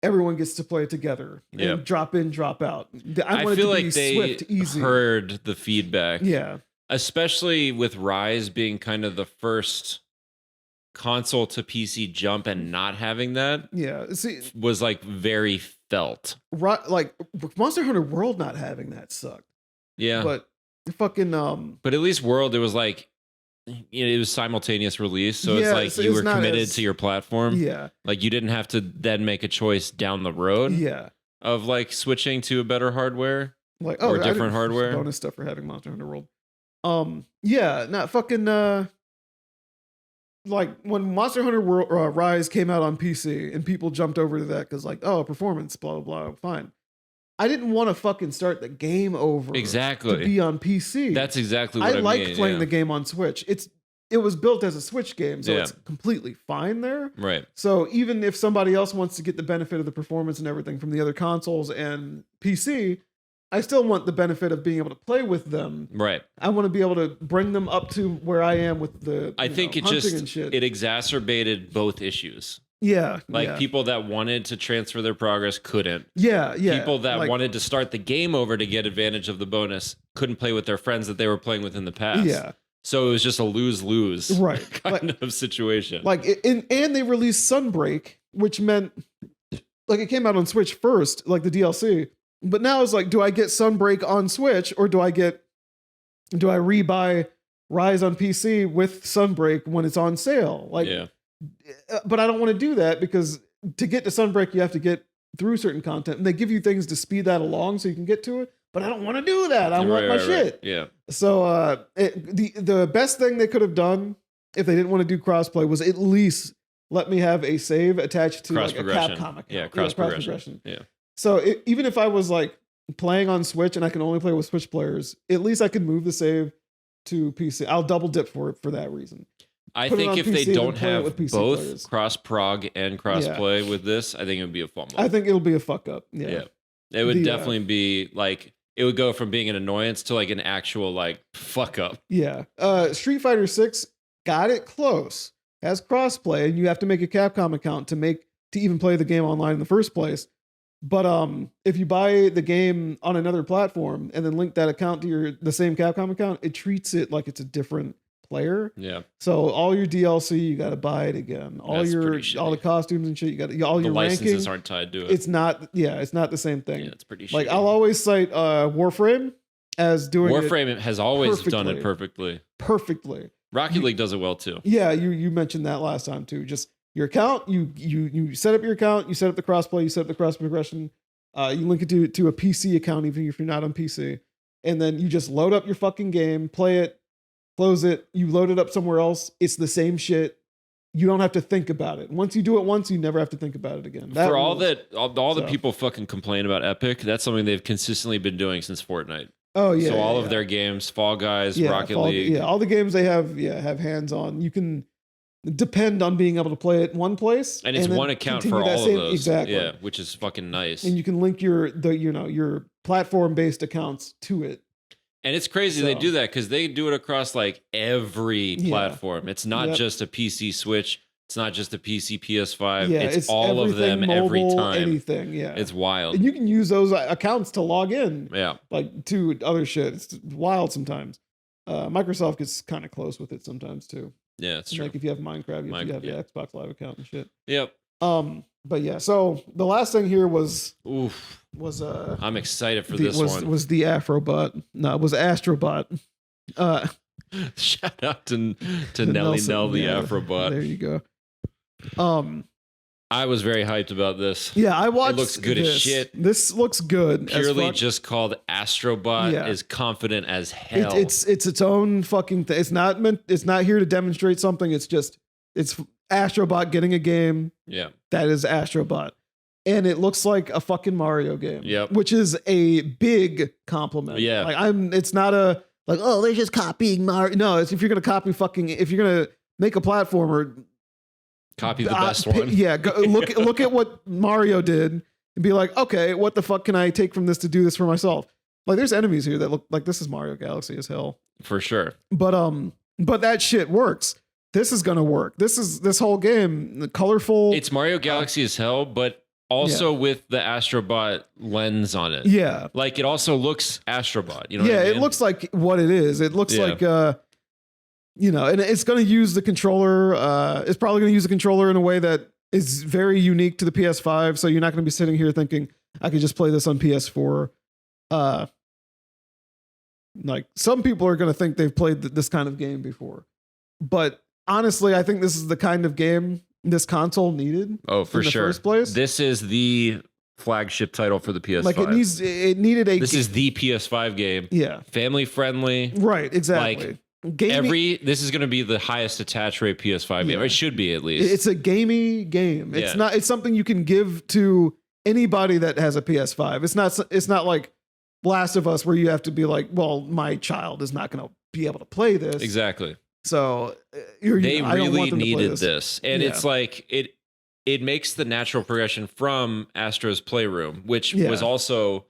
everyone gets to play together and drop in, drop out. I feel like they swift, easy. Heard the feedback. Yeah. Especially with Rise being kind of the first console to PC jump and not having that. Yeah. See, was like very felt. Like Monster Hunter World not having that sucked. Yeah. But fucking But at least World, it was like it was simultaneous release, so it's like you were committed to your platform. Yeah. Like you didn't have to then make a choice down the road. Yeah. Of like switching to a better hardware. Like or different hardware. Bonus stuff for having Monster Hunter World. Not fucking like when Monster Hunter World Rise came out on PC and people jumped over to that because like, oh, performance, blah blah blah, fine. I didn't want to fucking start the game over exactly to be on PC. That's exactly what I like mean, playing the game on Switch. It was built as a Switch game, so it's completely fine there. Right. So even if somebody else wants to get the benefit of the performance and everything from the other consoles and PC, I still want the benefit of being able to play with them. Right. I want to be able to bring them up to where I am with the I think it exacerbated both issues. Yeah. Like people that wanted to transfer their progress couldn't. Yeah. People that wanted to start the game over to get advantage of the bonus couldn't play with their friends that they were playing with in the past. Yeah. So it was just a lose-lose kind of situation. And they released Sunbreak, which meant like it came out on Switch first, like the DLC. But now it's like, do I get Sunbreak on Switch or do I rebuy Rise on PC with Sunbreak when it's on sale? Like, but I don't want to do that because to get to Sunbreak, you have to get through certain content and they give you things to speed that along so you can get to it. But I don't want to do that. I want my shit. Yeah. So the best thing they could have done if they didn't want to do crossplay was at least let me have a save attached to like a Capcom account. Yeah, cross progression. Yeah. So even if I was like playing on Switch and I can only play with Switch players, at least I could move the save to PC. I'll double dip for that reason. I think if they don't have both cross prog and cross play with this, I think it would be a fumble. I think it'll be a fuck up. Yeah. It would definitely be like, it would go from being an annoyance to like an actual like fuck up. Yeah. Street Fighter 6 got it close. Has crossplay, and you have to make a Capcom account to even play the game online in the first place. But if you buy the game on another platform and then link that account to the same Capcom account, it treats it like it's a different player. Yeah. So all your DLC, you got to buy it again. All the costumes and shit, you got all your licenses ranking, aren't tied to it. It's not the same thing. Yeah, it's pretty shitty. Like I'll always cite Warframe as doing Warframe has always done it perfectly. Rocket League does it well too. Yeah, you mentioned that last time too. Just your account, you set up your account, you set up the crossplay, you set up the cross progression, you link it to a PC account even if you're not on PC, and then you just load up your fucking game, play it, close it, you load it up somewhere else. It's the same shit. You don't have to think about it. Once you do it once, you never have to think about it again. All the people fucking complain about Epic, that's something they've consistently been doing since Fortnite. Oh yeah. So all of their games, Fall Guys, Rocket League. Yeah, all the games they have hands on. You can depend on being able to play it one place. And it's one account for all of those. Exactly. Yeah, which is fucking nice. And you can link your platform-based accounts to it. And it's crazy they do that because they do it across like every platform. It's not just a PC Switch. It's not just a PC PS5. Yeah, it's all of them mobile, every time. Anything, yeah. It's wild. And you can use those accounts to log in. Yeah. Like to other shit. It's wild sometimes. Microsoft gets kind of close with it sometimes too. Yeah, it's true. Like if you have Minecraft, you have to have the Xbox Live account and shit. Yep. But yeah, so the last thing here was Oof. was I'm excited for this one. Was the Afrobot. No, it was Astrobot. Shout out to Nelly Nelson, Nell the yeah, Afrobot. There you go. I was very hyped about this. Yeah, I watched. It looks good as shit. This looks good. Purely just called Astrobot is confident as hell. It's its own fucking thing. It's not meant. It's not here to demonstrate something. It's Astrobot getting a game. Yeah, that is Astrobot, and it looks like a fucking Mario game. Yep. Which is a big compliment. Yeah, like it's not a like, oh, they're just copying Mario. No, it's if you're gonna copy if you're gonna make a platformer, copy the best one. Yeah, look at what Mario did and be like, okay, what the fuck can I take from this to do this for myself? Like, there's enemies here that look like this is Mario Galaxy as hell. For sure. But that shit works. This is gonna work. This whole game, colorful. It's Mario Galaxy as hell, but also with the Astrobot lens on it. Yeah. Like, it also looks Astrobot. You know what I mean? It looks like what it is. It looks like and it's going to use the controller. It's probably going to use the controller in a way that is very unique to the PS5. So you're not going to be sitting here thinking, I could just play this on PS4. Like, some people are going to think they've played this kind of game before. But honestly, I think this is the kind of game this console needed. Oh, for sure. First place. This is the flagship title for the PS5. Like, it needed a. This is the PS5 game. Yeah. Family friendly. Right. Exactly. Like, this is going to be the highest attach rate PS5 game. It should be, at least. It's a gamey game. It's not. It's something you can give to anybody that has a PS5. It's not like Last of Us where you have to be like, well, my child is not going to be able to play this. Exactly. So they really needed this, and it's like it makes the natural progression from Astro's Playroom, which was also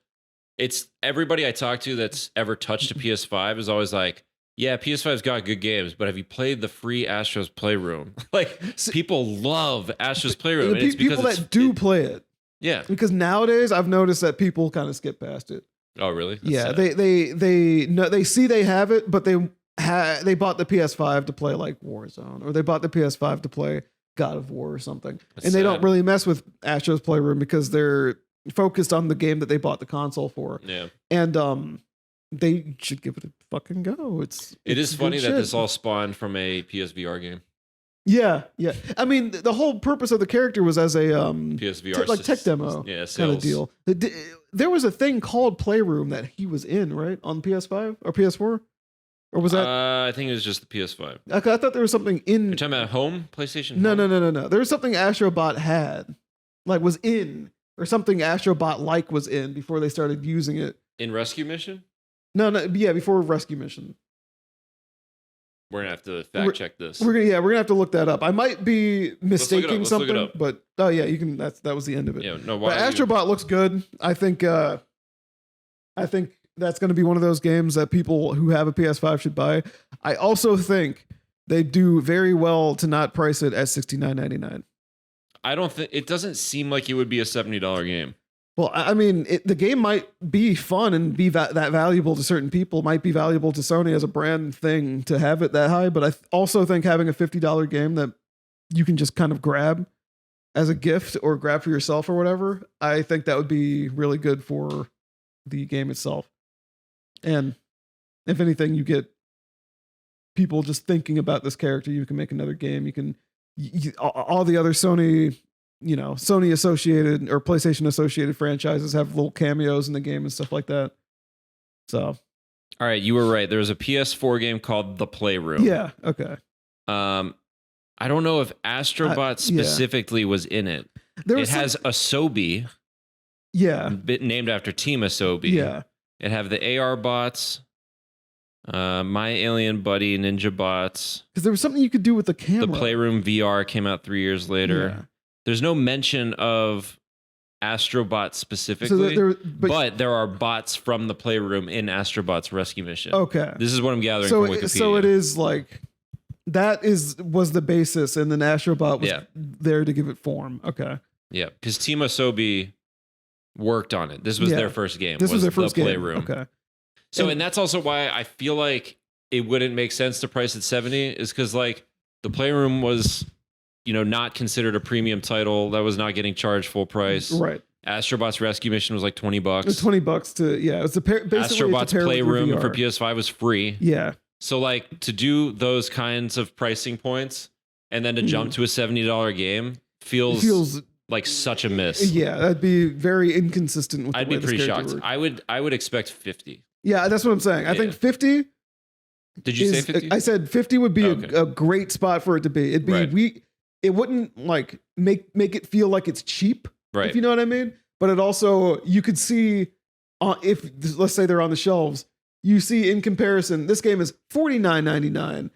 everybody I talk to that's ever touched a PS5 is always like, yeah, PS5's got good games, but have you played the free Astro's Playroom? Like, people love Astro's Playroom. And it's people that do play it. Yeah. Because nowadays I've noticed that people kind of skip past it. Oh, really? That's sad. They see they have it, but they bought the PS5 to play like Warzone, or they bought the PS5 to play God of War or something. And they don't really mess with Astro's Playroom because they're focused on the game that they bought the console for. Yeah. And they should give it a fucking go. It is funny that this all spawned from a PSVR game. Yeah, yeah. I mean, the whole purpose of the character was as a PSVR tech demo kind of deal. There was a thing called Playroom that he was in, right, on PS5 or PS4, or was that? I think it was just the PS5. I thought there was something in. You're talking about home PlayStation? No. There was something Astrobot had, like, was in, or something Astrobot like was in before they started using it in Rescue Mission. No, yeah, before Rescue Mission. We're gonna have to fact check this. We're gonna have to look that up. I might be mistaking something, but you can. That was the end of it. Yeah, no. But Astrobot looks good. I think that's gonna be one of those games that people who have a PS5 should buy. I also think they do very well to not price it at $69.99. I don't think it doesn't seem like it would be a $70 game. Well, I mean, the game might be fun and be that valuable to certain people. It might be valuable to Sony as a brand thing to have it that high. But I also think having a $50 game that you can just kind of grab as a gift or grab for yourself or whatever, I think that would be really good for the game itself. And if anything, you get people just thinking about this character. You can make another game. You can all the other Sony associated or PlayStation associated franchises have little cameos in the game and stuff like that. So, all right, you were right. There was a PS4 game called The Playroom. Yeah. Okay. I don't know if Astrobot specifically was in it. It has Asobi. Yeah. Named after Team Asobi. Yeah. It have the AR bots. My Alien Buddy, Ninja Bots. Because there was something you could do with the camera. The Playroom VR came out 3 years later. Yeah. There's no mention of Astrobot specifically, but there are bots from the Playroom in Astrobot's Rescue Mission. Okay. This is what I'm gathering from Wikipedia. So it is like, was the basis, and then Astrobot was there to give it form. Okay. Yeah, because Team Asobi worked on it. This was their first game. This was their first game. Playroom. Okay. So, and that's also why I feel like it wouldn't make sense to price at $70, is because, like, the Playroom was not considered a premium title that was not getting charged full price. Right. Astrobot's Rescue Mission was like $20. It was $20 to It's basically Astrobot's Playroom for PS5 was free. Yeah. So like to do those kinds of pricing points and then to jump to a $70 game feels like such a miss. Yeah, that'd be very inconsistent with I'd be pretty shocked. I would expect 50. Yeah, that's what I'm saying. I think 50. Did you say 50? I said 50 would be a great spot for it to be. It'd be it wouldn't like make it feel like it's cheap. Right. If you know what I mean? But it also, you could see, if let's say they're on the shelves, you see in comparison, this game is $49.99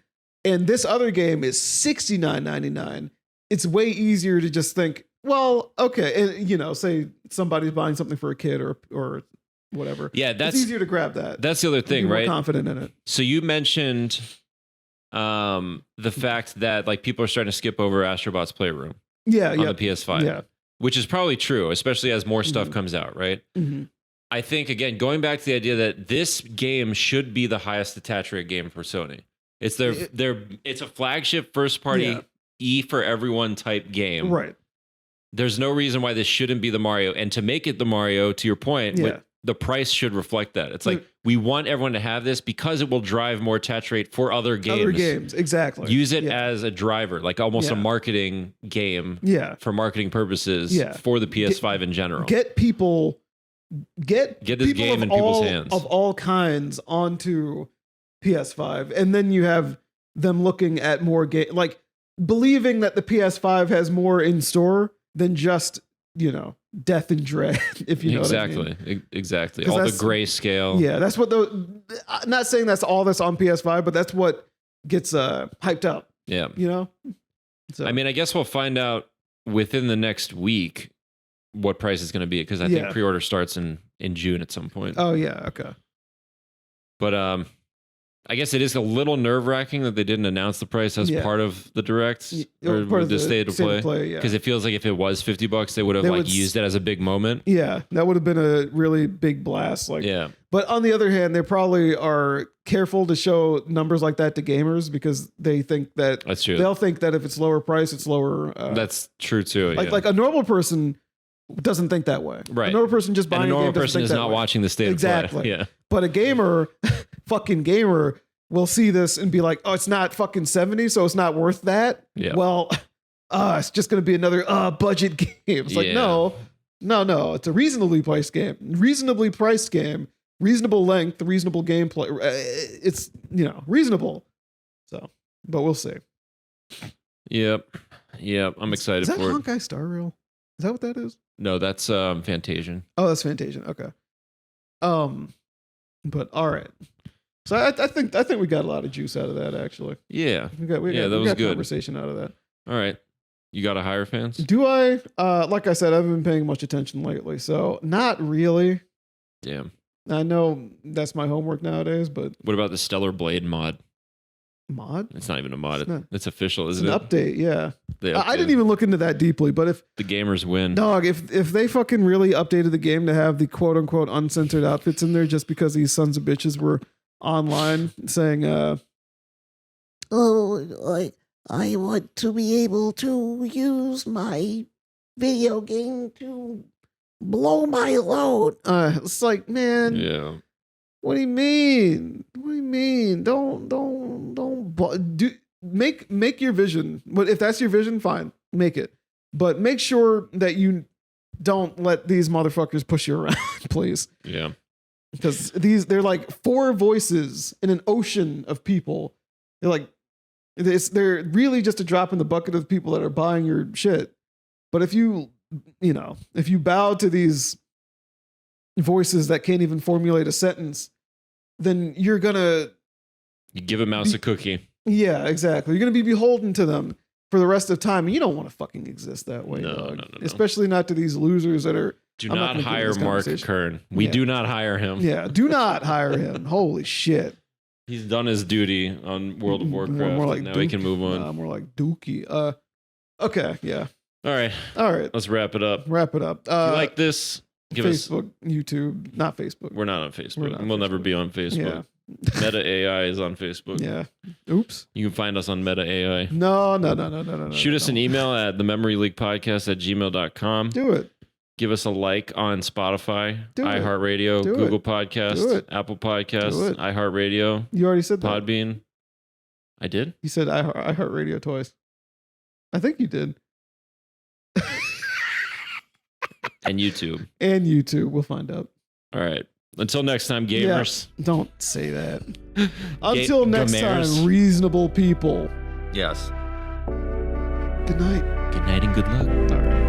and this other game is $69.99. It's way easier to just think, well, okay, and say somebody's buying something for a kid or whatever. Yeah, it's easier to grab that. That's the other thing, right? More confident in it. So you mentioned the fact that like people are starting to skip over Astrobot's Playroom. On the PS5. Yeah. Which is probably true, especially as more stuff comes out, right? Mm-hmm. I think, again, going back to the idea that this game should be the highest attach rate game for Sony. It's it's a flagship first party E for everyone type game. Right. There's no reason why this shouldn't be the Mario. And to make it the Mario, to your point, the price should reflect that. It's like we want everyone to have this because it will drive more attach rate for other games. Other games, exactly. Use it as a driver, like almost a marketing game for marketing purposes for the PS5 in general. Get people this game in people's hands. Of all kinds onto PS5. And then you have them looking at more game, like believing that the PS5 has more in store than just, death and dread, if you know what I mean. Exactly. All the grayscale. Yeah, that's what I'm not saying that's all that's on PS5, but that's what gets hyped up. Yeah. So I mean, I guess we'll find out within the next week what price is going to be, because I think pre-order starts in June at some point. Oh yeah, okay. But I guess it is a little nerve-wracking that they didn't announce the price as part of the direct or the state of play, because it feels like if it was $50, they would have used it as a big moment. Yeah, that would have been a really big blast. But on the other hand, they probably are careful to show numbers like that to gamers because they think that that's true. They'll think that if it's lower price, it's lower. That's true too. Like a normal person doesn't think that way. Right. A normal person just buying a normal a game person is not watching the state of play. Yeah. But a gamer, fucking gamer, will see this and be like, oh, it's not fucking 70, so it's not worth that. Yeah. Well, it's just going to be another budget game. It's like, no. It's a reasonably priced game. Reasonable length, reasonable gameplay. It's, reasonable. So, but we'll see. Yep. I'm excited for it. Is that Honkai Star Rail? Is that what that is? No, that's Fantasian. Oh, that's Fantasian. Okay. But all right. So I think we got a lot of juice out of that, actually. Yeah. We got good conversation out of that. All right. You got a Hierophants? Do I? Like I said, I haven't been paying much attention lately, so not really. Yeah. I know that's my homework nowadays, but what about the Stellar Blade mod? Mod? It's not even a mod. It's official, isn't it? An update, yeah. I didn't even look into that deeply, but if the gamers win, dog, if they fucking really updated the game to have the quote unquote uncensored outfits in there just because these sons of bitches were online saying, I want to be able to use my video game to blow my load. It's like, man, yeah. What do you mean? Don't make your vision. But if that's your vision, fine, make it. But make sure that you don't let these motherfuckers push you around, please. Yeah. Because they're like four voices in an ocean of people. They're really just a drop in the bucket of the people that are buying your shit. But if you bow to these voices that can't even formulate a sentence, then you give a mouse a cookie. Yeah, exactly. You're gonna be beholden to them for the rest of time. You don't want to fucking exist that way, no. Especially not to these losers that are. Do not hire Mark Kern. We do not hire him. Yeah, do not hire him. Holy shit. He's done his duty on World of Warcraft. More like now Dookie. We can move on. More like Dookie. Okay, yeah. All right. Let's wrap it up. If you like this, give Facebook, YouTube, not Facebook. We're not on Facebook. We'll never be on Facebook. Meta AI is on Facebook. Yeah. Oops. You can find us on Meta AI. No. Shoot us an email at thememoryleakpodcast@gmail.com. Do it. Give us a like on Spotify, Do it. iHeartRadio, Do Google it. Podcast, Do it. Apple Do Podcast, it. iHeartRadio, You already said that. Podbean. I did? You said I heart radio twice. I think you did. And YouTube. And YouTube. We'll find out. All right. Until next time, gamers. Yeah, don't say that. Until next gamers. time, reasonable people. Yes. Good night. Good night and good luck. All right.